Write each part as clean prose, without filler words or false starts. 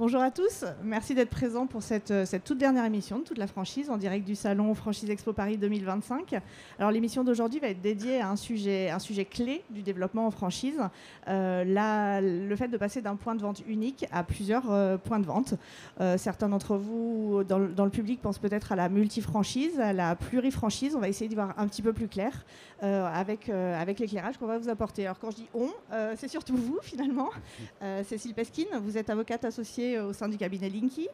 Bonjour à tous, merci d'être présents pour cette toute dernière émission de toute la franchise en direct du salon Franchise Expo Paris 2025. Alors l'émission d'aujourd'hui va être dédiée à un sujet clé du développement en franchise, le fait de passer d'un point de vente unique à plusieurs points de vente. Certains d'entre vous dans le public pensent peut-être à la multifranchise, à la plurifranchise. On va essayer d'y voir un petit peu plus clair avec l'éclairage qu'on va vous apporter. Alors quand je dis on, c'est surtout vous finalement. Cécile Peskin, vous êtes avocate associée au sein du cabinet Linky.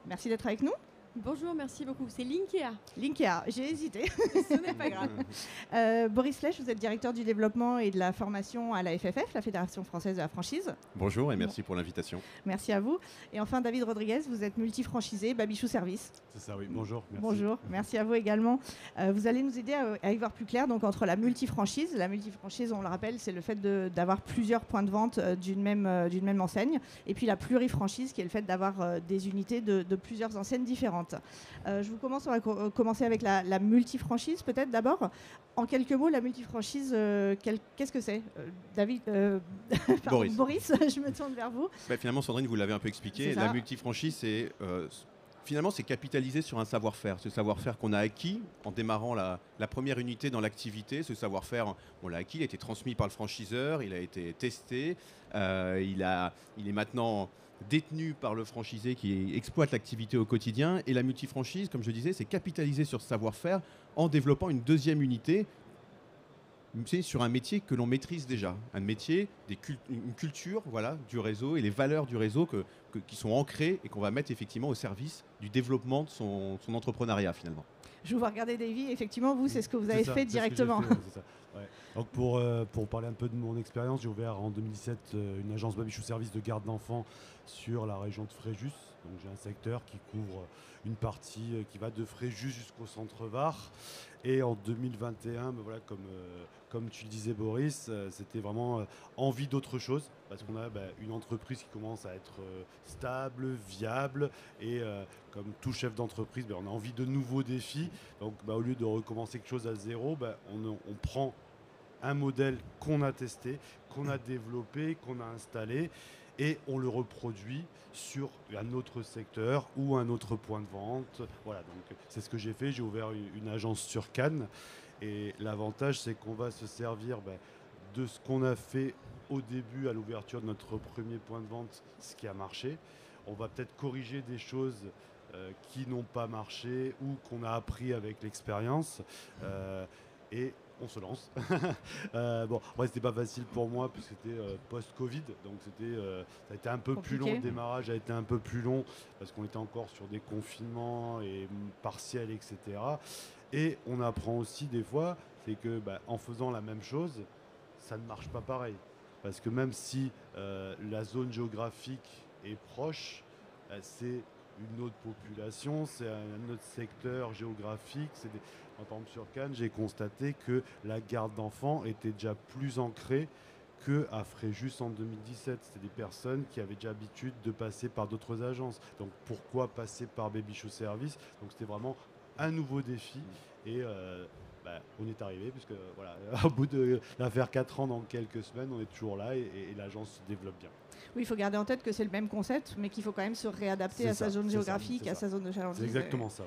Merci d'être avec nous. Bonjour, merci beaucoup. C'est Linkea. Linkea, j'ai hésité. Ce n'est pas grave. Boris Flech, vous êtes directeur du développement et de la formation à la FFF, la Fédération Française de la Franchise. Bonjour et merci pour l'invitation. Merci à vous. Et enfin, David Rodriguez, vous êtes multifranchisé, Babichou Service. C'est ça, oui. Bonjour. Merci. Bonjour, merci à vous également. Vous allez nous aider à y voir plus clair donc, entre la multifranchise. La multifranchise, on le rappelle, c'est le fait d'avoir plusieurs points de vente d'une même enseigne. Et puis la plurifranchise, qui est le fait d'avoir des unités de plusieurs enseignes différentes. On va commencer avec la multifranchise, peut-être d'abord. En quelques mots, la multifranchise, qu'est-ce que c'est David, Boris, je me tourne vers vous. Finalement, Sandrine, vous l'avez un peu expliqué. La multifranchise, c'est finalement, c'est capitaliser sur un savoir-faire. Ce savoir-faire qu'on a acquis en démarrant la première unité dans l'activité. Ce savoir-faire, on l'a acquis, il a été transmis par le franchiseur, il a été testé, il est maintenant détenu par le franchisé qui exploite l'activité au quotidien. Et la multifranchise, comme je disais, c'est capitaliser sur ce savoir-faire en développant une deuxième unité sur un métier que l'on maîtrise déjà. Un métier, une culture du réseau et les valeurs du réseau qui sont ancrées et qu'on va mettre effectivement au service du développement de son entrepreneuriat finalement. Je vous vois regarder Davy, effectivement, vous, c'est ce que vous avez fait directement. Donc pour parler un peu de mon expérience, j'ai ouvert en 2017 une agence Babichou Service de garde d'enfants sur la région de Fréjus. Donc j'ai un secteur qui couvre une partie qui va de Fréjus jusqu'au centre Var. Et en 2021, comme tu le disais Boris, c'était vraiment envie d'autre chose. Parce qu'on a une entreprise qui commence à être stable, viable. Et comme tout chef d'entreprise, on a envie de nouveaux défis. Donc au lieu de recommencer quelque chose à zéro, on prend un modèle qu'on a testé, qu'on a développé, qu'on a installé et on le reproduit sur un autre secteur ou un autre point de vente. Voilà, donc c'est ce que j'ai fait. J'ai ouvert une agence sur Cannes et l'avantage, c'est qu'on va se servir de ce qu'on a fait au début à l'ouverture de notre premier point de vente, ce qui a marché. On va peut-être corriger des choses qui n'ont pas marché ou qu'on a appris avec l'expérience et on se lance. C'était pas facile pour moi parce que c'était post-Covid, donc ça a été un peu compliqué. Plus long. Le démarrage a été un peu plus long parce qu'on était encore sur des confinements et partiels, etc. Et on apprend aussi des fois, c'est que en faisant la même chose, ça ne marche pas pareil. Parce que même si la zone géographique est proche, c'est une autre population, c'est un autre secteur géographique. Par exemple, sur Cannes, j'ai constaté que la garde d'enfants était déjà plus ancrée qu'à Fréjus en 2017. C'était des personnes qui avaient déjà l'habitude de passer par d'autres agences. Donc pourquoi passer par Babichou Service? Donc c'était vraiment un nouveau défi. Et on est arrivé, puisque au bout de faire 4 ans dans quelques semaines, on est toujours là et l'agence se développe bien. Oui, il faut garder en tête que c'est le même concept, mais qu'il faut quand même se réadapter à sa zone géographique, à sa zone de chalandise. C'est exactement ça,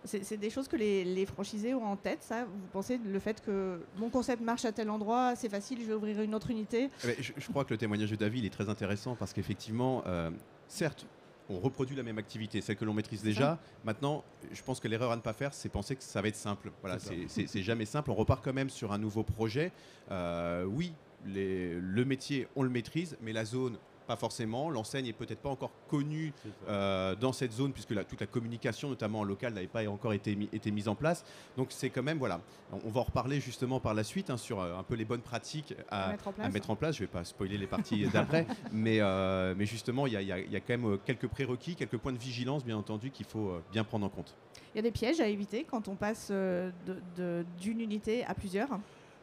C'est des choses que les franchisés ont en tête, ça? Vous pensez le fait que mon concept marche à tel endroit, c'est facile, je vais ouvrir une autre unité? Je crois que le témoignage de David est très intéressant parce qu'effectivement, certes, on reproduit la même activité, celle que l'on maîtrise déjà. Maintenant, je pense que l'erreur à ne pas faire, c'est penser que ça va être simple. Voilà, c'est jamais simple. On repart quand même sur un nouveau projet. Oui, le métier, on le maîtrise, mais la zone, pas forcément. L'enseigne n'est peut-être pas encore connue dans cette zone puisque toute la communication, notamment en local, n'avait pas encore été mise en place. Donc c'est quand même, on va en reparler justement par la suite sur un peu les bonnes pratiques à mettre en place. Je ne vais pas spoiler les parties d'après, mais justement, il y a quand même quelques prérequis, quelques points de vigilance, bien entendu, qu'il faut bien prendre en compte. Il y a des pièges à éviter quand on passe d'une unité à plusieurs?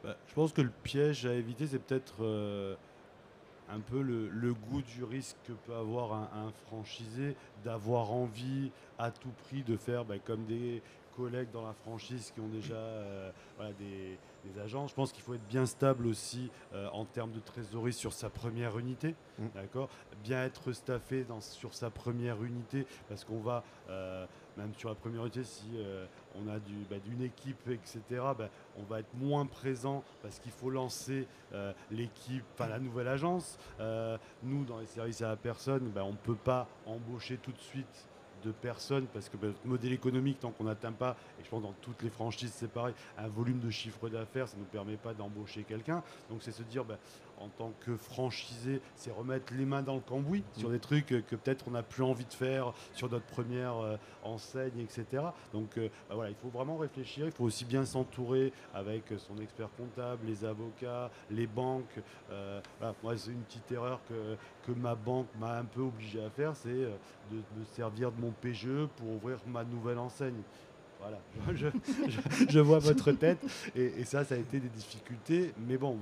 Je pense que le piège à éviter, c'est peut-être un peu le goût du risque que peut avoir un franchisé d'avoir envie à tout prix de faire comme collègues dans la franchise qui ont déjà des agences. Je pense qu'il faut être bien stable aussi en termes de trésorerie sur sa première unité. D'accord, bien être staffé sur sa première unité parce qu'on va, même sur la première unité, si on a d'une équipe, etc., on va être moins présent parce qu'il faut lancer l'équipe, la nouvelle agence. Nous, dans les services à la personne, on ne peut pas embaucher tout de suite de personnes parce que notre modèle économique, tant qu'on n'atteint pas, et je pense dans toutes les franchises c'est pareil, un volume de chiffre d'affaires, ça ne nous permet pas d'embaucher quelqu'un. Donc c'est se dire en tant que franchisé, c'est remettre les mains dans le cambouis sur des trucs que peut-être on n'a plus envie de faire sur notre première enseigne, etc. Donc il faut vraiment réfléchir, il faut aussi bien s'entourer avec son expert comptable, les avocats, les banques. Moi c'est une petite erreur que ma banque m'a un peu obligé à faire, c'est de me servir de mon PGE pour ouvrir ma nouvelle enseigne. Voilà, je vois votre tête et ça a été des difficultés. Mais bon,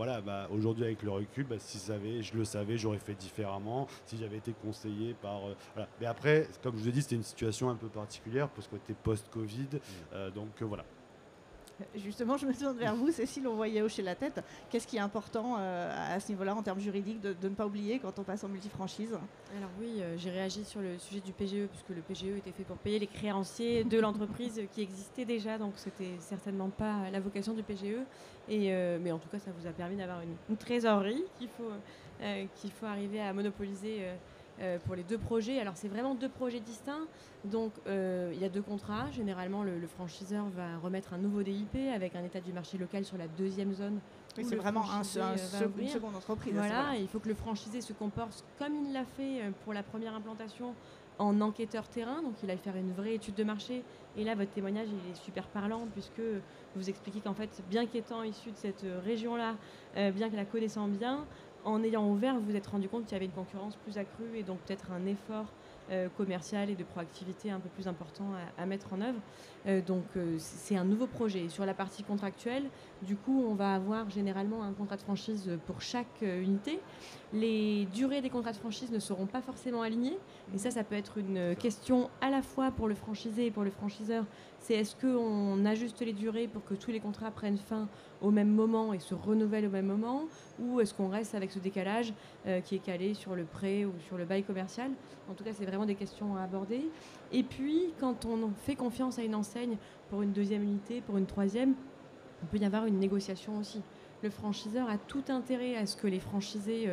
aujourd'hui avec le recul, si je le savais, j'aurais fait différemment. Si j'avais été conseillé par... Mais après, comme je vous ai dit, c'était une situation un peu particulière parce que c'était post-Covid. Donc voilà. Justement, je me tourne vers vous, Cécile, on voyait hocher la tête. Qu'est-ce qui est important à ce niveau-là en termes juridiques de ne pas oublier quand on passe en multifranchise? Alors oui, j'ai réagi sur le sujet du PGE puisque le PGE était fait pour payer les créanciers de l'entreprise qui existait déjà, donc c'était certainement pas la vocation du PGE. Mais en tout cas, ça vous a permis d'avoir une trésorerie qu'il faut arriver à monopoliser pour les deux projets. Alors c'est vraiment deux projets distincts, donc il y a deux contrats. Généralement le franchiseur va remettre un nouveau DIP avec un état du marché local sur la deuxième zone. Oui, c'est vraiment une seconde entreprise. Voilà, il faut que le franchisé se comporte comme il l'a fait pour la première implantation en enquêteur terrain, donc il aille faire une vraie étude de marché. Et là, votre témoignage il est super parlant puisque vous expliquez qu'en fait, bien qu'étant issu de cette région-là, bien que la connaissant bien, en ayant ouvert, vous vous êtes rendu compte qu'il y avait une concurrence plus accrue et donc peut-être un effort commercial et de proactivité un peu plus important à mettre en œuvre. Donc c'est un nouveau projet. Sur la partie contractuelle, du coup, on va avoir généralement un contrat de franchise pour chaque unité. Les durées des contrats de franchise ne seront pas forcément alignées. Et ça peut être une question à la fois pour le franchisé et pour le franchiseur. C'est est-ce qu'on ajuste les durées pour que tous les contrats prennent fin au même moment et se renouvellent au même moment, ou est-ce qu'on reste avec ce décalage qui est calé sur le prêt ou sur le bail commercial? En tout cas, c'est vraiment des questions à aborder. Et puis, quand on fait confiance à une enseigne pour une deuxième unité, pour une troisième, il peut y avoir une négociation aussi. Le franchiseur a tout intérêt à ce que les franchisés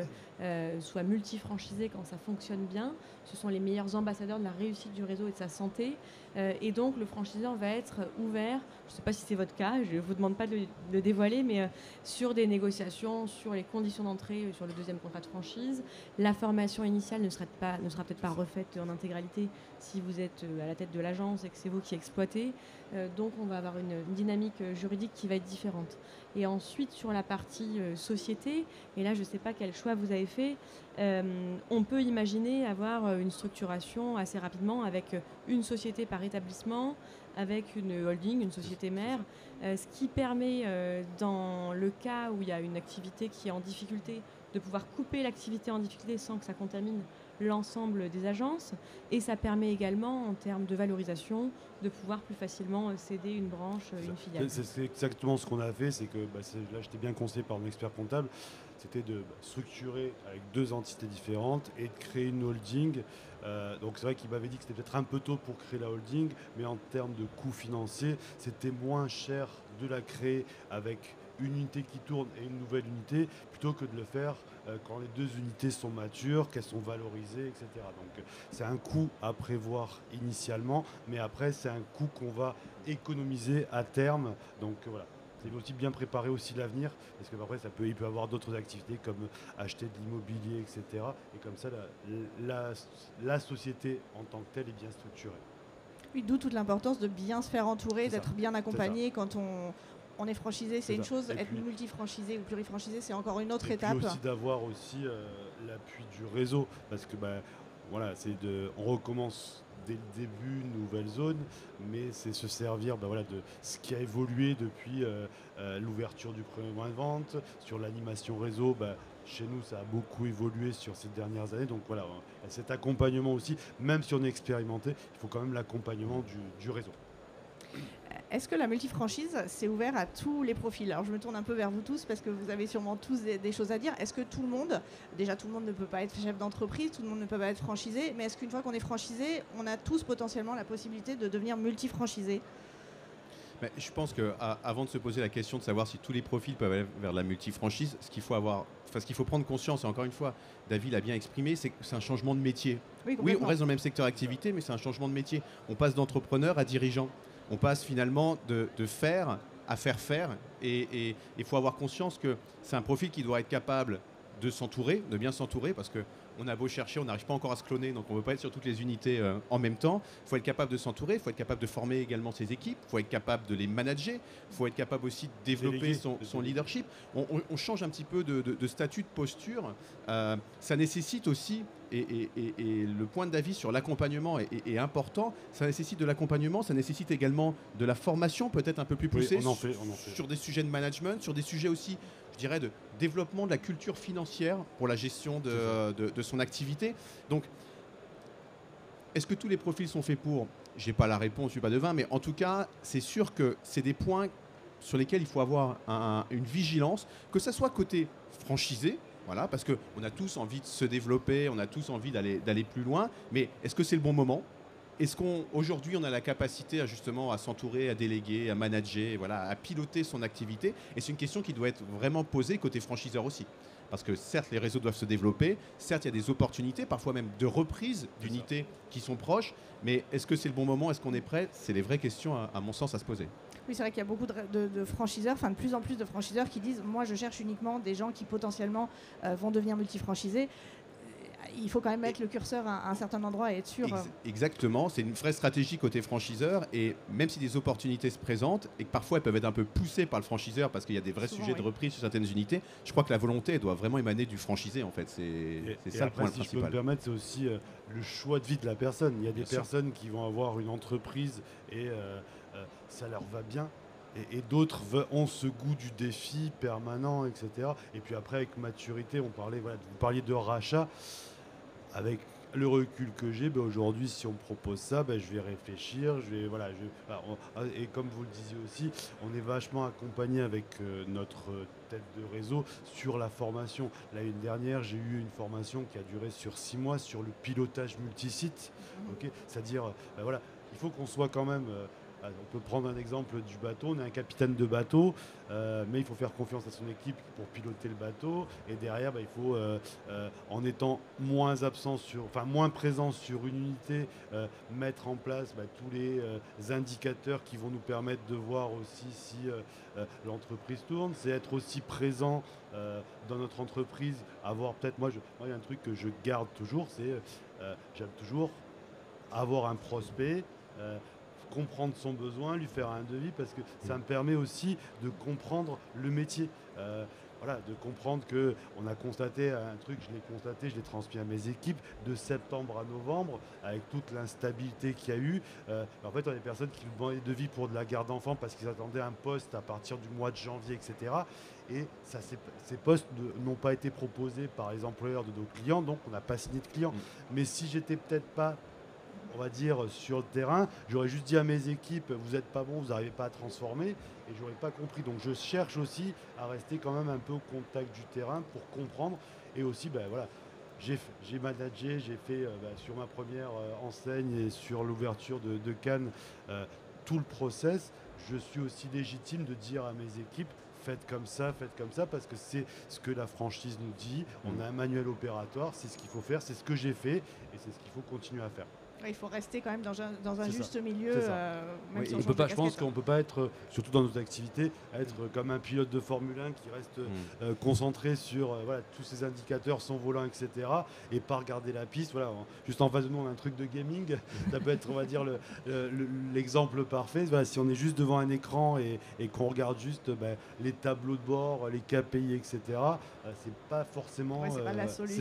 soient multifranchisés quand ça fonctionne bien. Ce sont les meilleurs ambassadeurs de la réussite du réseau et de sa santé. Et donc, le franchiseur va être ouvert, je ne sais pas si c'est votre cas, je ne vous demande pas de le dévoiler, mais sur des négociations, sur les conditions d'entrée sur le deuxième contrat de franchise. La formation initiale ne sera peut-être pas refaite en intégralité si vous êtes à la tête de l'agence et que c'est vous qui exploitez. Donc, on va avoir une dynamique juridique qui va être différente. Et ensuite, sur la partie société, et là, je ne sais pas quel choix vous avez fait, on peut imaginer avoir une structuration assez rapidement avec une société par établissement, avec une holding, une société mère, ce qui permet, dans le cas où il y a une activité qui est en difficulté, de pouvoir couper l'activité en difficulté sans que ça contamine l'ensemble des agences. Et ça permet également, en termes de valorisation, de pouvoir plus facilement céder une branche, une filiale. C'est exactement ce qu'on a fait, c'est que là j'étais bien conseillé par un expert comptable, c'était de structurer avec deux entités différentes et de créer une holding. Donc c'est vrai qu'il m'avait dit que c'était peut-être un peu tôt pour créer la holding, mais en termes de coûts financiers, c'était moins cher de la créer avec une unité qui tourne et une nouvelle unité, plutôt que de le faire quand les deux unités sont matures, qu'elles sont valorisées, etc. Donc c'est un coût à prévoir initialement, mais après c'est un coût qu'on va économiser à terme. Donc voilà. C'est aussi bien préparer aussi l'avenir, parce qu'après il peut y avoir d'autres activités comme acheter de l'immobilier, etc. Et comme ça, la société en tant que telle est bien structurée. Oui, d'où toute l'importance de bien se faire entourer, d'être bien accompagné quand on est franchisé, c'est une chose, être multifranchisé ou plurifranchisé, c'est encore une autre étape. Et puis aussi d'avoir aussi l'appui du réseau, parce que on recommence dès le début, nouvelle zone, mais c'est se servir de ce qui a évolué depuis l'ouverture du premier point de vente, sur l'animation réseau. Chez nous, ça a beaucoup évolué sur ces dernières années. Donc voilà, cet accompagnement aussi, même si on est expérimenté, il faut quand même l'accompagnement du réseau. Est-ce que la multifranchise, c'est ouvert à tous les profils? Alors je me tourne un peu vers vous tous parce que vous avez sûrement tous des choses à dire. Est-ce que tout le monde ne peut pas être chef d'entreprise, tout le monde ne peut pas être franchisé, mais est-ce qu'une fois qu'on est franchisé, on a tous potentiellement la possibilité de devenir multifranchisé? Mais je pense qu'avant de se poser la question de savoir si tous les profils peuvent aller vers la multifranchise, ce qu'il faut prendre conscience, et encore une fois, David l'a bien exprimé, c'est que c'est un changement de métier. Oui, on reste dans le même secteur d'activité, mais c'est un changement de métier. On passe d'entrepreneur à dirigeant. On passe finalement de faire à faire. Et il faut avoir conscience que c'est un profil qui doit être capable de s'entourer, de bien s'entourer, parce qu'on a beau chercher, on n'arrive pas encore à se cloner, donc on ne peut pas être sur toutes les unités en même temps. Il faut être capable de s'entourer, il faut être capable de former également ses équipes, il faut être capable de les manager, il faut être capable aussi de développer son leadership. On change un petit peu de statut, de posture. Ça nécessite aussi, et le point d'avis sur l'accompagnement est important, ça nécessite de l'accompagnement, ça nécessite également de la formation peut-être un peu plus poussée sur des sujets de management, sur des sujets aussi, je dirais, de développement de la culture financière pour la gestion de son activité. Donc, est-ce que tous les profils sont faits pour? Je n'ai pas la réponse, je ne suis pas devin, mais en tout cas, c'est sûr que c'est des points sur lesquels il faut avoir une vigilance, que ce soit côté franchisé, voilà, parce qu'on a tous envie de se développer, on a tous envie d'aller plus loin, mais est-ce que c'est le bon moment? Est-ce qu'aujourd'hui, on a la capacité justement à s'entourer, à déléguer, à manager, voilà, à piloter son activité? Et c'est une question qui doit être vraiment posée côté franchiseur aussi. Parce que certes, les réseaux doivent se développer, certes, il y a des opportunités, parfois même de reprise d'unités qui sont proches, mais est-ce que c'est le bon moment? Est-ce qu'on est prêt? C'est les vraies questions, à mon sens, à se poser. Oui, c'est vrai qu'il y a beaucoup de franchiseurs, enfin de plus en plus de franchiseurs qui disent « moi, je cherche uniquement des gens qui potentiellement vont devenir multifranchisés ». Il faut quand même mettre le curseur à un certain endroit et être sûr. Exactement, c'est une vraie stratégie côté franchiseur, et même si des opportunités se présentent et que parfois elles peuvent être un peu poussées par le franchiseur parce qu'il y a des vrais sujets de reprise sur certaines unités, je crois que la volonté elle doit vraiment émaner du franchisé en fait. C'est ça le point principal. Si je peux me permettre, c'est aussi le choix de vie de la personne. Il y a des personnes qui vont avoir une entreprise et ça leur va bien. Et d'autres ont ce goût du défi permanent, etc. Et puis après, avec maturité, vous parliez de rachat. Avec le recul que j'ai, aujourd'hui, si on me propose ça, je vais réfléchir. Et comme vous le disiez aussi, on est vachement accompagné avec notre tête de réseau sur la formation. L'année dernière, j'ai eu une formation qui a duré sur 6 mois sur le pilotage multisite. Okay, c'est-à-dire, il faut qu'on soit quand même... on peut prendre un exemple du bateau, on est un capitaine de bateau, mais il faut faire confiance à son équipe pour piloter le bateau. Et derrière, il faut, en étant moins présent sur une unité, mettre en place tous les indicateurs qui vont nous permettre de voir aussi si l'entreprise tourne. C'est être aussi présent dans notre entreprise, avoir peut-être, moi il y a un truc que je garde toujours, c'est j'aime toujours avoir un prospect, comprendre son besoin, lui faire un devis, parce que ça me permet aussi de comprendre le métier. De comprendre qu'on a constaté un truc, je l'ai transmis à mes équipes, de septembre à novembre, avec toute l'instabilité qu'il y a eu. En fait, on a des personnes qui nous demandaient des devis pour de la garde d'enfants parce qu'ils attendaient un poste à partir du mois de janvier, etc. Et ces postes n'ont pas été proposés par les employeurs de nos clients, donc on n'a pas signé de clients. Mais si j'étais peut-être pas, on va dire, sur le terrain, j'aurais juste dit à mes équipes, vous n'êtes pas bon, vous n'arrivez pas à transformer, et j'aurais pas compris. Donc je cherche aussi à rester quand même un peu au contact du terrain pour comprendre. Et aussi, j'ai managé, j'ai fait sur ma première enseigne et sur l'ouverture de Cannes, tout le process. Je suis aussi légitime de dire à mes équipes, faites comme ça, parce que c'est ce que la franchise nous dit. On a un manuel opératoire, c'est ce qu'il faut faire, c'est ce que j'ai fait, et c'est ce qu'il faut continuer à faire. Il faut rester quand même dans un juste milieu. Je pense qu'on ne peut pas être, surtout dans nos activités, être comme un pilote de Formule 1 qui reste concentré sur tous ces indicateurs, son volant, etc. et pas regarder la piste. Juste en face de nous, on a un truc de gaming. Ça peut être, on va dire, l'exemple parfait. Si on est juste devant un écran et qu'on regarde juste les tableaux de bord, les KPI, etc., c'est pas forcément... c'est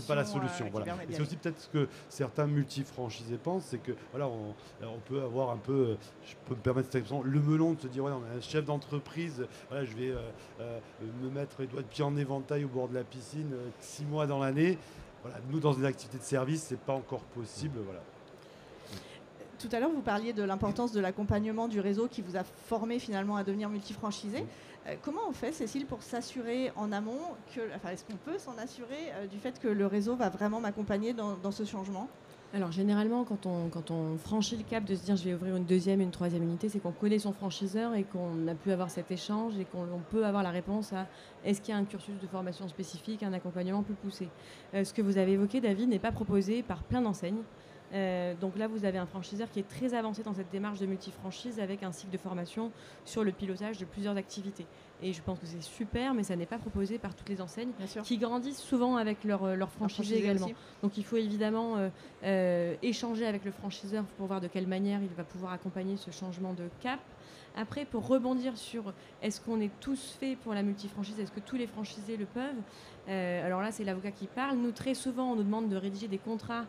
pas la solution. Et c'est aussi peut-être ce que certains multifranchisés pensent, c'est que on peut avoir un peu, je peux me permettre cette expression, le melon de se dire on est un chef d'entreprise, je vais me mettre les doigts de pied en éventail au bord de la piscine 6 mois dans l'année. Nous, dans une activité de service, c'est pas encore possible. Tout à l'heure, vous parliez de l'importance de l'accompagnement du réseau qui vous a formé finalement à devenir multifranchisé. Comment on fait, Cécile, pour s'assurer en amont est-ce qu'on peut s'en assurer du fait que le réseau va vraiment m'accompagner dans ce changement? Alors généralement, quand on franchit le cap de se dire je vais ouvrir une deuxième, une troisième unité, c'est qu'on connaît son franchiseur et qu'on a pu avoir cet échange et qu'on peut avoir la réponse à est-ce qu'il y a un cursus de formation spécifique, un accompagnement plus poussé. Ce que vous avez évoqué, David, n'est pas proposé par plein d'enseignes. Donc là, vous avez un franchiseur qui est très avancé dans cette démarche de multifranchise avec un cycle de formation sur le pilotage de plusieurs activités. Et je pense que c'est super, mais ça n'est pas proposé par toutes les enseignes qui grandissent souvent avec leur franchisé également. Aussi. Donc il faut évidemment échanger avec le franchiseur pour voir de quelle manière il va pouvoir accompagner ce changement de cap. Après, pour rebondir sur est-ce qu'on est tous faits pour la multifranchise, est-ce que tous les franchisés le peuvent? Alors là, c'est l'avocat qui parle. Nous, très souvent, on nous demande de rédiger des contrats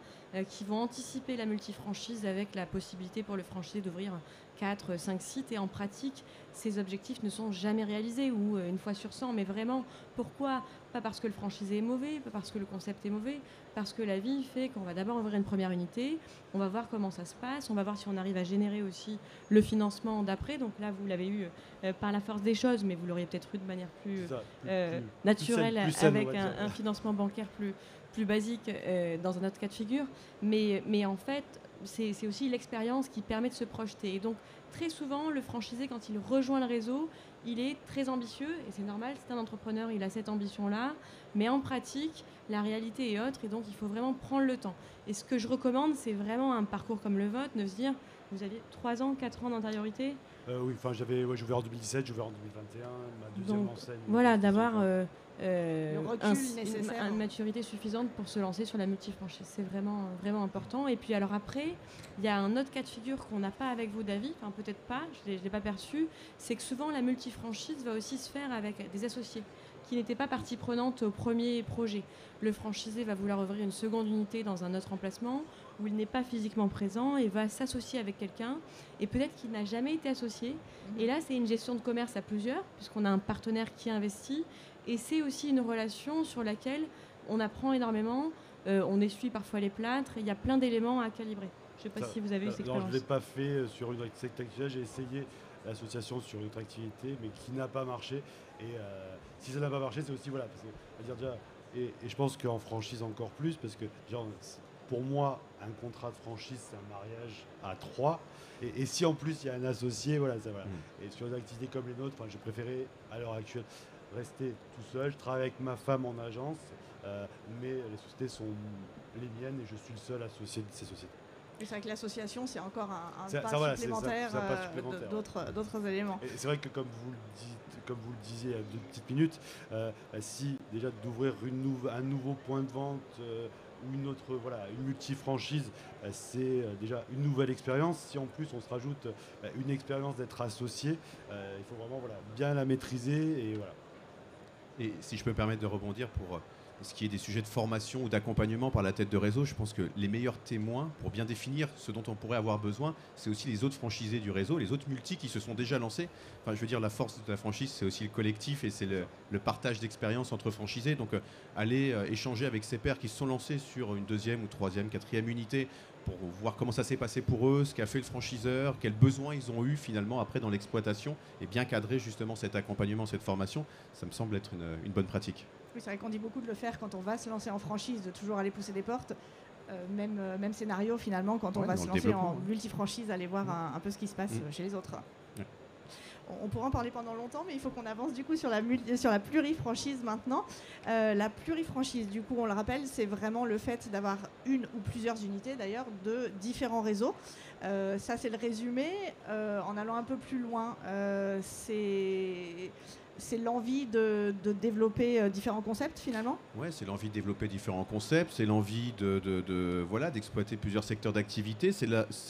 qui vont anticiper la multifranchise avec la possibilité pour le franchisé d'ouvrir 4, 5 sites. Et en pratique, ces objectifs ne sont jamais réalisés ou une fois sur 100. Mais vraiment, pourquoi? Pas parce que le franchisé est mauvais, pas parce que le concept est mauvais, parce que la vie fait qu'on va d'abord ouvrir une première unité, on va voir comment ça se passe, on va voir si on arrive à générer aussi le financement d'après. Donc là, vous l'avez eu par la force des choses, mais vous l'auriez peut-être eu de manière plus naturelle, plus saine, avec un financement bancaire plus basique dans un autre cas de figure. Mais en fait, c'est aussi l'expérience qui permet de se projeter. Et donc, très souvent, le franchisé, quand il rejoint le réseau, il est très ambitieux, et c'est normal, c'est un entrepreneur, il a cette ambition-là, mais en pratique, la réalité est autre, et donc il faut vraiment prendre le temps. Et ce que je recommande, c'est vraiment un parcours comme le vôtre, de se dire, vous aviez 3 ans, 4 ans d'antériorité. Oui, enfin, j'ai ouvert en 2017, j'ai ouvert en 2021, ma deuxième enseigne. Voilà, d'avoir une maturité suffisante pour se lancer sur la multifranchise. C'est vraiment, vraiment important. Et puis alors après, il y a un autre cas de figure qu'on n'a pas avec vous, David, enfin peut-être pas, je ne l'ai pas perçu, c'est que souvent la multifranchise va aussi se faire avec des associés qui n'étaient pas partie prenante au premier projet. Le franchisé va vouloir ouvrir une seconde unité dans un autre emplacement où il n'est pas physiquement présent et va s'associer avec quelqu'un et peut-être qu'il n'a jamais été associé. Et là, c'est une gestion de commerce à plusieurs puisqu'on a un partenaire qui investit et c'est aussi une relation sur laquelle on apprend énormément, on essuie parfois les plâtres, il y a plein d'éléments à calibrer. Je ne sais pas si vous avez eu cette expérience. Non, je ne l'ai pas fait sur une activité, j'ai essayé l'association sur une autre activité mais qui n'a pas marché. Et si ça n'a pas marché, c'est aussi, voilà, parce que, déjà, et je pense qu'en franchise encore plus, parce que genre, pour moi, un contrat de franchise, c'est un mariage à 3. Et si en plus il y a un associé, voilà, ça, voilà. Et sur des activités comme les nôtres, j'ai préféré à l'heure actuelle rester tout seul. Je travaille avec ma femme en agence, mais les sociétés sont les miennes et je suis le seul associé de ces sociétés. C'est vrai que l'association, c'est encore un pas supplémentaire d'autres éléments. Et c'est vrai que comme vous le disiez il y a 2 petites minutes, si déjà d'ouvrir un nouveau point de vente ou une multifranchise, c'est déjà une nouvelle expérience. Si en plus on se rajoute une expérience d'être associé, il faut vraiment bien la maîtriser. Et, voilà. Et si je peux me permettre de rebondir pour ce qui est des sujets de formation ou d'accompagnement par la tête de réseau, je pense que les meilleurs témoins pour bien définir ce dont on pourrait avoir besoin, c'est aussi les autres franchisés du réseau, les autres multis qui se sont déjà lancés. Enfin, je veux dire, la force de la franchise, c'est aussi le collectif et c'est le partage d'expérience entre franchisés. Donc, aller échanger avec ces pairs qui se sont lancés sur une 2e ou 3e, 4e unité pour voir comment ça s'est passé pour eux, ce qu'a fait le franchiseur, quels besoins ils ont eu finalement après dans l'exploitation et bien cadrer justement cet accompagnement, cette formation, ça me semble être une bonne pratique. Oui, c'est vrai qu'on dit beaucoup de le faire quand on va se lancer en franchise, de toujours aller pousser des portes. Même scénario finalement quand on va se lancer en multifranchise, aller voir un peu ce qui se passe chez les autres. Ouais. On pourra en parler pendant longtemps, mais il faut qu'on avance du coup sur la plurifranchise maintenant. La plurifranchise, du coup, on le rappelle, c'est vraiment le fait d'avoir une ou plusieurs unités d'ailleurs de différents réseaux. Ça, c'est le résumé. En allant un peu plus loin, c'est l'envie de développer différents concepts finalement. Oui, c'est l'envie de développer différents concepts, c'est l'envie d'exploiter plusieurs secteurs d'activité, c'est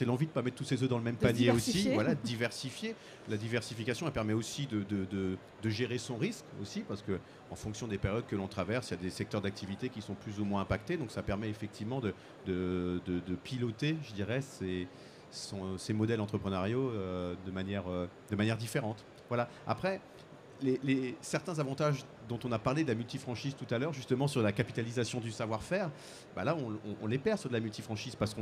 l'envie de ne pas mettre tous ses œufs dans le même panier aussi, de diversifier. La diversification, elle permet aussi de gérer son risque aussi, parce qu'en fonction des périodes que l'on traverse, il y a des secteurs d'activité qui sont plus ou moins impactés, donc ça permet effectivement de piloter, je dirais, ces modèles entrepreneuriaux de manière différente. Voilà. Après, certains avantages dont on a parlé de la multifranchise tout à l'heure, justement sur la capitalisation du savoir-faire, bah là on les perd sur de la multifranchise parce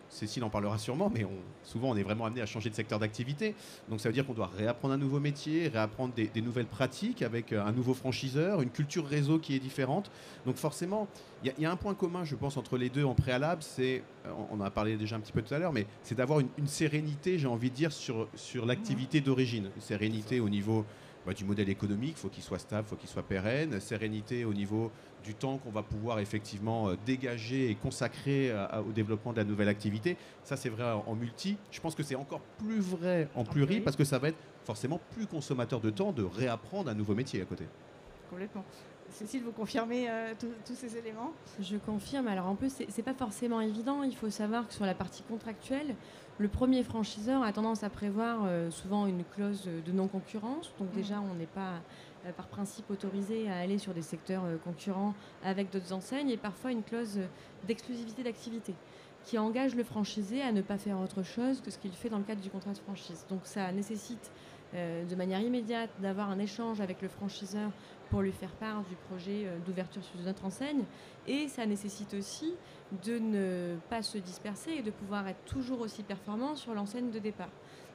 Cécile en parlera sûrement, mais souvent on est vraiment amené à changer de secteur d'activité. Donc ça veut dire qu'on doit réapprendre un nouveau métier, réapprendre des nouvelles pratiques avec un nouveau franchiseur, une culture réseau qui est différente. Donc forcément, il y a un point commun, je pense, entre les deux en préalable, c'est, on en a parlé déjà un petit peu tout à l'heure, mais c'est d'avoir une sérénité, j'ai envie de dire, sur l'activité d'origine. Une sérénité au niveau du modèle économique, il faut qu'il soit stable, il faut qu'il soit pérenne, sérénité au niveau du temps qu'on va pouvoir effectivement dégager et consacrer au développement de la nouvelle activité. Ça, c'est vrai en multi. Je pense que c'est encore plus vrai en pluri parce que ça va être forcément plus consommateur de temps de réapprendre un nouveau métier à côté. Complètement. Cécile, vous confirmez tous ces éléments? Je confirme. Alors en plus, c'est pas forcément évident. Il faut savoir que sur la partie contractuelle, le premier franchiseur a tendance à prévoir souvent une clause de non-concurrence. Donc déjà, on n'est pas par principe autorisé à aller sur des secteurs concurrents avec d'autres enseignes, et parfois une clause d'exclusivité d'activité qui engage le franchisé à ne pas faire autre chose que ce qu'il fait dans le cadre du contrat de franchise. Donc ça nécessite de manière immédiate d'avoir un échange avec le franchiseur pour lui faire part du projet d'ouverture sur notre enseigne, et ça nécessite aussi de ne pas se disperser et de pouvoir être toujours aussi performant sur l'enseigne de départ.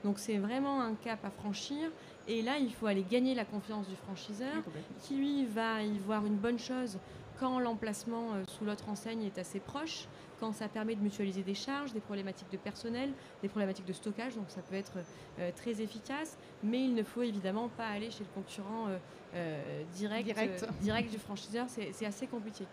Donc c'est vraiment un cap à franchir, et là il faut aller gagner la confiance du franchiseur qui lui va y voir une bonne chose quand l'emplacement sous l'autre enseigne est assez proche, quand ça permet de mutualiser des charges, des problématiques de personnel, des problématiques de stockage, donc ça peut être très efficace, mais il ne faut évidemment pas aller chez le concurrent direct du franchiseur, c'est assez compliqué.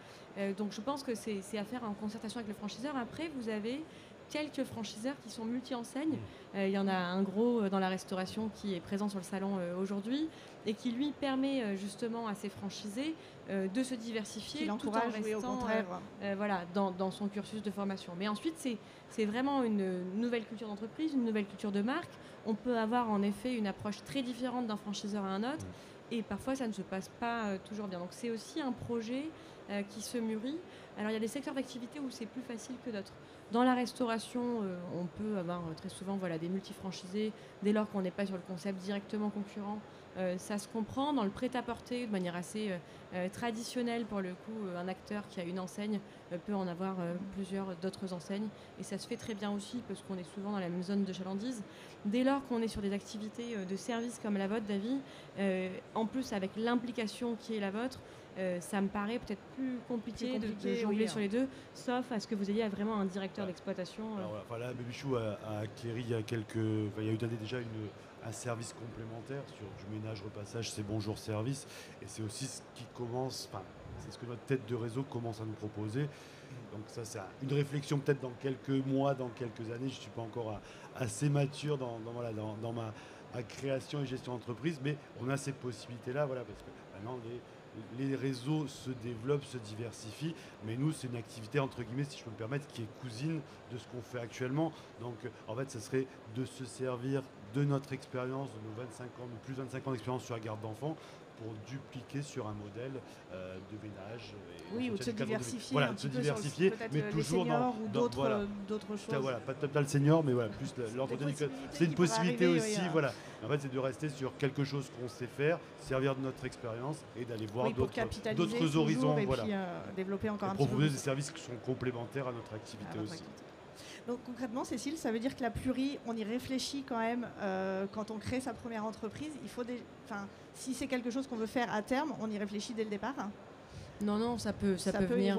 Donc je pense que c'est à faire en concertation avec le franchiseur. Après, vous avez quelques franchiseurs qui sont multi-enseignes. Il y en a un gros dans la restauration qui est présent sur le salon aujourd'hui et qui lui permet justement à ses franchisés de se diversifier tout en restant dans son cursus de formation. Mais ensuite, c'est vraiment une nouvelle culture d'entreprise, une nouvelle culture de marque. On peut avoir en effet une approche très différente d'un franchiseur à un autre, et parfois ça ne se passe pas toujours bien. Donc c'est aussi un projet qui se mûrit. Alors il y a des secteurs d'activité où c'est plus facile que d'autres. Dans la restauration, on peut avoir très souvent des multifranchisés dès lors qu'on n'est pas sur le concept directement concurrent. Ça se comprend. Dans le prêt-à-porter, de manière assez traditionnelle, pour le coup, un acteur qui a une enseigne peut en avoir plusieurs d'autres enseignes, et ça se fait très bien aussi parce qu'on est souvent dans la même zone de chalandise. Dès lors qu'on est sur des activités de service comme la vôtre, David, en plus avec l'implication qui est la vôtre, ça me paraît peut-être plus compliqué de jongler sur les deux, sauf à ce que vous ayez vraiment un directeur d'exploitation. Alors, là, Bébichou a Cléry, il y a eu déjà un service complémentaire sur du ménage, repassage, c'est Bonjour Service, et c'est aussi ce qui commence, c'est ce que notre tête de réseau commence à nous proposer. Donc ça, c'est une réflexion peut-être dans quelques mois, dans quelques années. Je ne suis pas encore assez mature dans ma création et gestion d'entreprise, mais on a ces possibilités-là, parce que maintenant les réseaux se développent, se diversifient, mais nous, c'est une activité, entre guillemets, si je peux me permettre, qui est cousine de ce qu'on fait actuellement. Donc, en fait, ça serait de se servir de notre expérience, de nos 25 ans, de plus de 25 ans d'expérience sur la garde d'enfants, pour dupliquer sur un modèle de ménage. Oui, ou de se diversifier. Voilà, de se diversifier, mais toujours dans ou d'autres choses. Voilà, pas total senior, mais plus l'entretien. C'est une possibilité aussi. Voilà. En fait, c'est de rester sur quelque chose qu'on sait faire, servir de notre expérience et d'aller voir d'autres horizons. Et puis développer encore un petit peu. Proposer des services qui sont complémentaires à notre activité aussi. Donc concrètement, Cécile, ça veut dire que la pluri, on y réfléchit quand même quand on crée sa première entreprise. Il faut si c'est quelque chose qu'on veut faire à terme, on y réfléchit dès le départ. Non, ça peut venir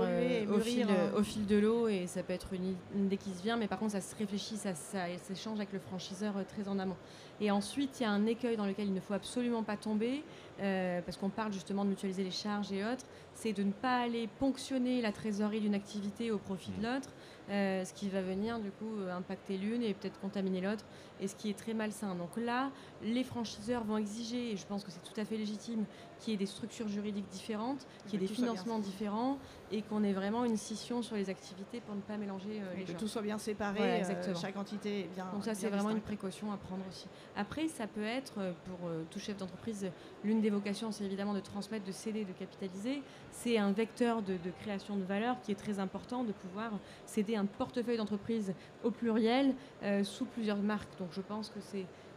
au fil de l'eau, et ça peut être une idée qui se vient, mais par contre ça se réfléchit, ça s'échange avec le franchiseur très en amont. Et ensuite, il y a un écueil dans lequel il ne faut absolument pas tomber, parce qu'on parle justement de mutualiser les charges et autres, c'est de ne pas aller ponctionner la trésorerie d'une activité au profit de l'autre, ce qui va venir du coup impacter l'une et peut-être contaminer l'autre, et ce qui est très malsain. Donc là, les franchiseurs vont exiger, et je pense que c'est tout à fait légitime, qu'il y ait des structures juridiques différentes, qu'il y ait des financements différents, et qu'on ait vraiment une scission sur les activités pour ne pas mélanger les genres. Que tout soit bien séparé, chaque entité est bien. Donc ça, c'est vraiment une précaution à prendre aussi. Après, ça peut être, pour tout chef d'entreprise, l'une des vocations, c'est évidemment de transmettre, de céder, de capitaliser. C'est un vecteur de création de valeur qui est très important, de pouvoir céder un portefeuille d'entreprise au pluriel sous plusieurs marques. Donc je pense que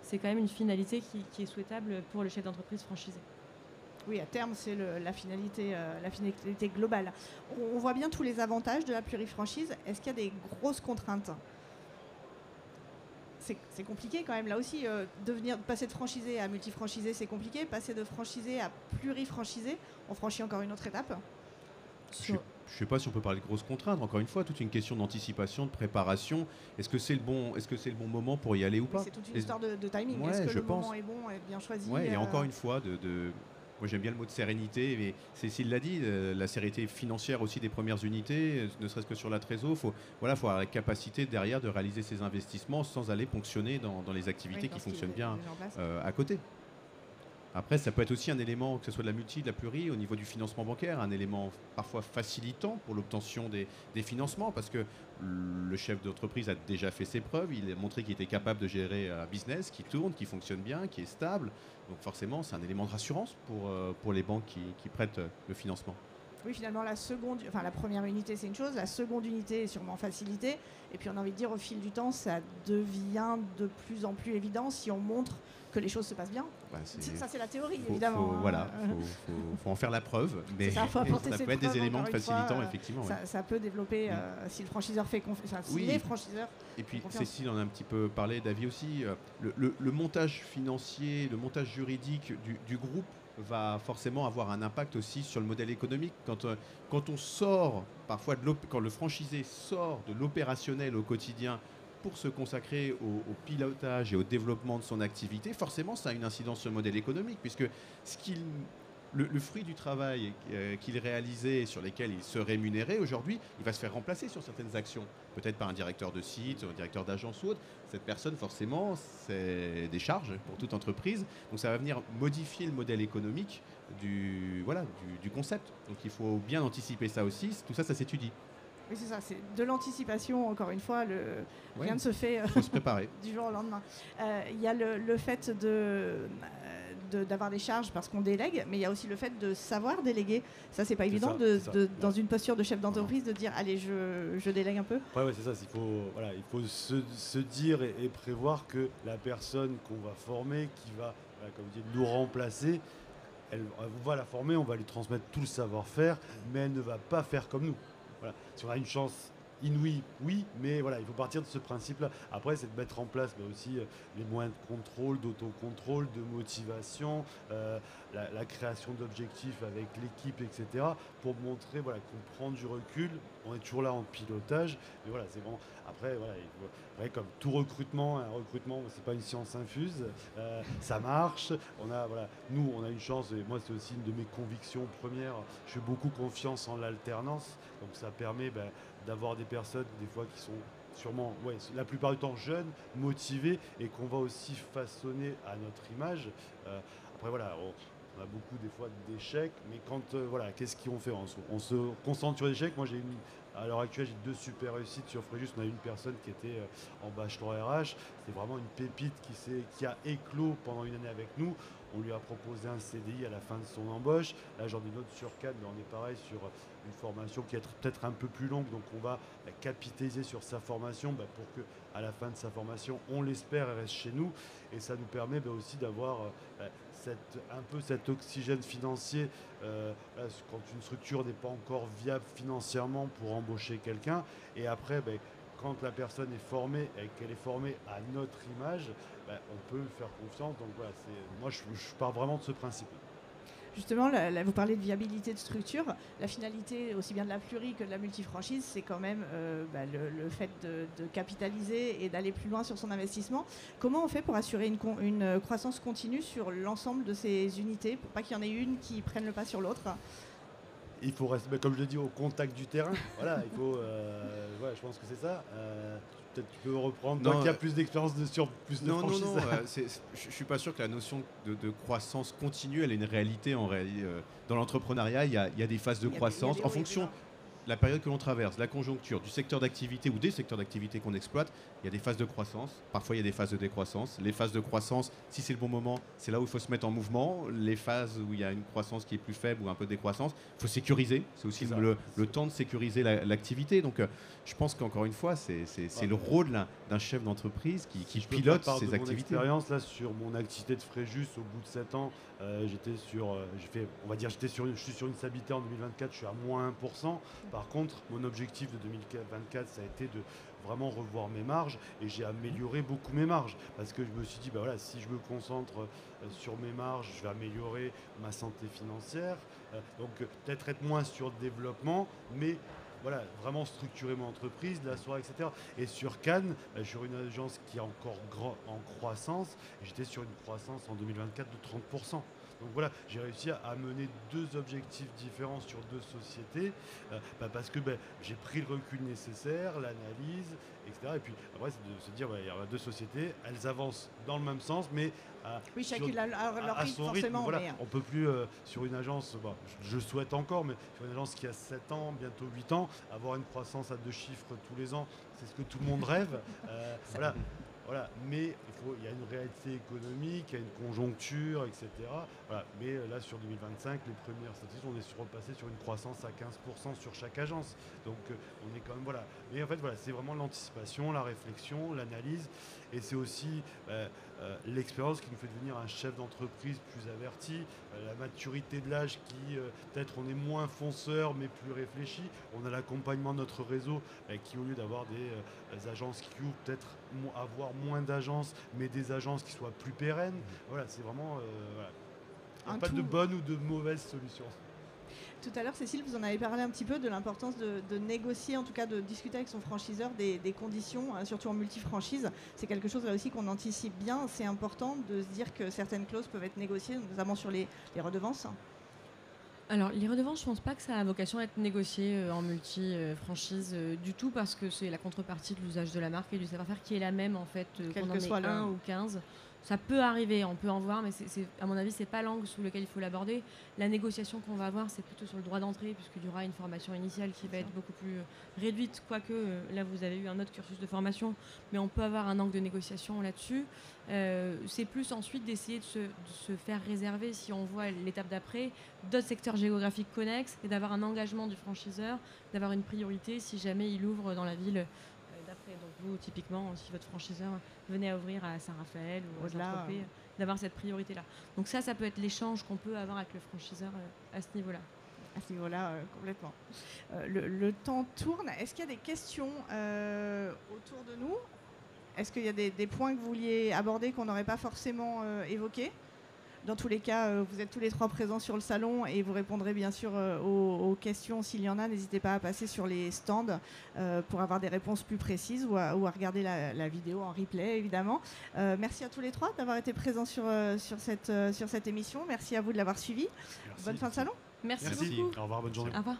c'est quand même une finalité qui est souhaitable pour le chef d'entreprise franchisé. Oui, à terme, c'est la finalité globale. On voit bien tous les avantages de la plurifranchise. Est-ce qu'il y a des grosses contraintes ? C'est compliqué quand même. Là aussi, passer de franchisé à multifranchisé, c'est compliqué. Passer de franchisé à plurifranchisé, on franchit encore une autre étape. Je ne sais pas si on peut parler de grosses contraintes. Encore une fois, toute une question d'anticipation, de préparation. Est-ce que c'est le bon moment pour y aller ou pas ? C'est toute une histoire de timing. Ouais, est-ce que je le pense. moment est bon, est bien choisi ? Ouais, et encore une fois, moi j'aime bien le mot de sérénité, mais Cécile l'a dit, la sérénité financière aussi des premières unités, ne serait-ce que sur la trésor, faut avoir la capacité derrière de réaliser ces investissements sans aller ponctionner dans les activités qui fonctionnent bien à côté. Après, ça peut être aussi un élément, que ce soit de la multi, de la pluri, au niveau du financement bancaire, un élément parfois facilitant pour l'obtention des financements, parce que le chef d'entreprise a déjà fait ses preuves, il a montré qu'il était capable de gérer un business qui tourne, qui fonctionne bien, qui est stable. Donc forcément, c'est un élément de rassurance pour les banques qui prêtent le financement. Oui, finalement, la première unité, c'est une chose. La seconde unité est sûrement facilitée. Et puis, on a envie de dire, au fil du temps, ça devient de plus en plus évident si on montre que les choses se passent bien. Ça, c'est la théorie, évidemment. Faut en faire la preuve. Mais ça peut être des éléments facilitants, effectivement. Ça peut développer, si le franchiseur fait confiance, si les franchiseurs. Et puis, Cécile en a un petit peu parlé, David aussi. Le montage financier, le montage juridique du groupe va forcément avoir un impact aussi sur le modèle économique. Quand on sort, parfois, quand le franchisé sort de l'opérationnel au quotidien pour se consacrer au pilotage et au développement de son activité, forcément, ça a une incidence sur le modèle économique, puisque le fruit du travail qu'il réalisait et sur lesquels il se rémunérait aujourd'hui, il va se faire remplacer sur certaines actions, peut-être par un directeur de site, un directeur d'agence ou autre. Cette personne, forcément, c'est des charges pour toute entreprise. Donc ça va venir modifier le modèle économique du concept. Donc il faut bien anticiper ça aussi. Tout ça, ça s'étudie. Oui, c'est ça, c'est de l'anticipation, encore une fois, rien ne se fait faut se préparer. Du jour au lendemain. Il y a le fait d'avoir des charges parce qu'on délègue, mais il y a aussi le fait de savoir déléguer. Ça, c'est pas évident dans une posture de chef d'entreprise de dire allez, je délègue un peu. Ouais, c'est ça. Il faut se dire et prévoir que la personne qu'on va former, qui va, comme vous dites, nous remplacer, on va la former, on va lui transmettre tout le savoir-faire, mais elle ne va pas faire comme nous. Voilà. Si on a une chance inouïe, oui, mais il faut partir de ce principe-là. Après, c'est de mettre en place aussi les moyens de contrôle, d'autocontrôle, de motivation, la création d'objectifs avec l'équipe, etc. pour montrer qu'on prend du recul. On est toujours là en pilotage, mais c'est vraiment... Après, comme tout recrutement, un recrutement, c'est pas une science infuse, ça marche. Nous, on a une chance, et moi, c'est aussi une de mes convictions premières. Je fais beaucoup confiance en l'alternance, donc ça permet d'avoir des personnes, des fois, qui sont sûrement, la plupart du temps jeunes, motivés, et qu'on va aussi façonner à notre image. Après, on a beaucoup des fois d'échecs, mais qu'est-ce qu'on fait ? On se concentre sur les échecs. Moi, à l'heure actuelle, j'ai 2 super réussites sur Fréjus. On a une personne qui était en bachelor RH. C'était vraiment une pépite qui a éclos pendant une année avec nous. On lui a proposé un CDI à la fin de son embauche. Là, j'en ai une autre sur 4, mais on est pareil sur une formation qui est peut-être un peu plus longue. Donc, on va capitaliser sur sa formation pour qu'à la fin de sa formation, on l'espère, elle reste chez nous. Et ça nous permet aussi d'avoir un peu cet oxygène financier quand une structure n'est pas encore viable financièrement pour embaucher quelqu'un. Et après, quand la personne est formée et qu'elle est formée à notre image, on peut faire confiance. Donc moi je pars vraiment de ce principe. Justement, là, vous parlez de viabilité de structure. La finalité, aussi bien de la pluri que de la multifranchise, c'est quand même le fait de capitaliser et d'aller plus loin sur son investissement. Comment on fait pour assurer une croissance continue sur l'ensemble de ces unités, pour pas qu'il y en ait une qui prenne le pas sur l'autre ? Il faut rester, comme je l'ai dit, au contact du terrain. Il faut. Je pense que c'est ça. Peut-être tu peux reprendre. Toi qui as plus d'expérience sur plus de franchises. Non. Je suis pas sûr que la notion de croissance continue, elle est une réalité. Dans l'entrepreneuriat, il y a des phases de croissance en fonction. la période que l'on traverse, la conjoncture du secteur d'activité ou des secteurs d'activité qu'on exploite, il y a des phases de croissance, parfois il y a des phases de décroissance. Les phases de croissance, si c'est le bon moment, c'est là où il faut se mettre en mouvement. Les phases où il y a une croissance qui est plus faible ou un peu de décroissance, il faut sécuriser. C'est aussi le temps de sécuriser l'activité. Donc je pense qu'encore une fois, c'est le rôle d'un chef d'entreprise qui pilote ses activités. Mon expérience là sur mon activité de Fréjus au bout de 7 ans, je suis sur une stabilité en 2024, je suis à moins 1%. Par contre, mon objectif de 2024, ça a été de vraiment revoir mes marges et j'ai amélioré beaucoup mes marges parce que je me suis dit, si je me concentre sur mes marges, je vais améliorer ma santé financière. Donc peut-être être moins sur le développement, mais voilà, vraiment structurer mon entreprise, la soirée, etc. Et sur Cannes, je suis sur une agence qui est encore en croissance. J'étais sur une croissance en 2024 de 30%. Donc voilà, j'ai réussi à mener 2 objectifs différents sur 2 sociétés parce que j'ai pris le recul nécessaire, l'analyse, etc. Et puis après, c'est de se dire, il y a 2 sociétés, elles avancent dans le même sens, mais chacune a leur rythme, son forcément. Voilà, Mais... on ne peut plus, sur une agence, je souhaite encore, mais sur une agence qui a 7 ans, bientôt 8 ans, avoir une croissance à 2 chiffres tous les ans, c'est ce que tout le monde rêve. Voilà, mais il y a une réalité économique, il y a une conjoncture, etc. Voilà. Mais là, sur 2025, les premières statistiques, on est repassé sur une croissance à 15% sur chaque agence. Donc, on est quand même... Voilà. Mais en fait, c'est vraiment l'anticipation, la réflexion, l'analyse. Et c'est aussi l'expérience qui nous fait devenir un chef d'entreprise plus averti, la maturité de l'âge qui, peut-être, on est moins fonceur, mais plus réfléchi. On a l'accompagnement de notre réseau qui, au lieu d'avoir des agences qui ouvrent, peut-être avoir moins d'agences, mais des agences qui soient plus pérennes. Voilà, c'est vraiment... Il n'y a pas de bonne ou de mauvaise solution. Tout à l'heure, Cécile, vous en avez parlé un petit peu de l'importance de négocier, en tout cas de discuter avec son franchiseur des conditions, surtout en multifranchise. C'est quelque chose là aussi qu'on anticipe bien. C'est important de se dire que certaines clauses peuvent être négociées, notamment sur les redevances. Alors, les redevances, je ne pense pas que ça a vocation à être négocié en multi-franchise du tout, parce que c'est la contrepartie de l'usage de la marque et du savoir-faire qui est la même, en fait, qu'on en ait 1 ou 15. Ça peut arriver, on peut en voir, mais à mon avis, ce n'est pas l'angle sous lequel il faut l'aborder. La négociation qu'on va avoir, c'est plutôt sur le droit d'entrée, puisqu'il y aura une formation initiale qui va être beaucoup plus réduite, quoique là, vous avez eu un autre cursus de formation, mais on peut avoir un angle de négociation là-dessus. C'est plus ensuite d'essayer de se faire réserver, si on voit l'étape d'après, d'autres secteurs géographiques connexes et d'avoir un engagement du franchiseur, d'avoir une priorité si jamais il ouvre dans la ville d'après. Donc vous, typiquement, si votre franchiseur venait à ouvrir à Saint-Raphaël ou à Saint-Tropez, d'avoir cette priorité-là. Donc ça peut être l'échange qu'on peut avoir avec le franchiseur à ce niveau-là. À ce niveau-là, complètement. Le temps tourne. Est-ce qu'il y a des questions autour de nous ? Est-ce qu'il y a des points que vous vouliez aborder qu'on n'aurait pas forcément évoqués ? Dans tous les cas, vous êtes tous les 3 présents sur le salon et vous répondrez bien sûr aux questions s'il y en a. N'hésitez pas à passer sur les stands pour avoir des réponses plus précises ou à regarder la vidéo en replay, évidemment. Merci à tous les 3 d'avoir été présents sur cette émission. Merci à vous de l'avoir suivi. Bonne fin de salon. Merci beaucoup. Au revoir, bonne journée. Au revoir.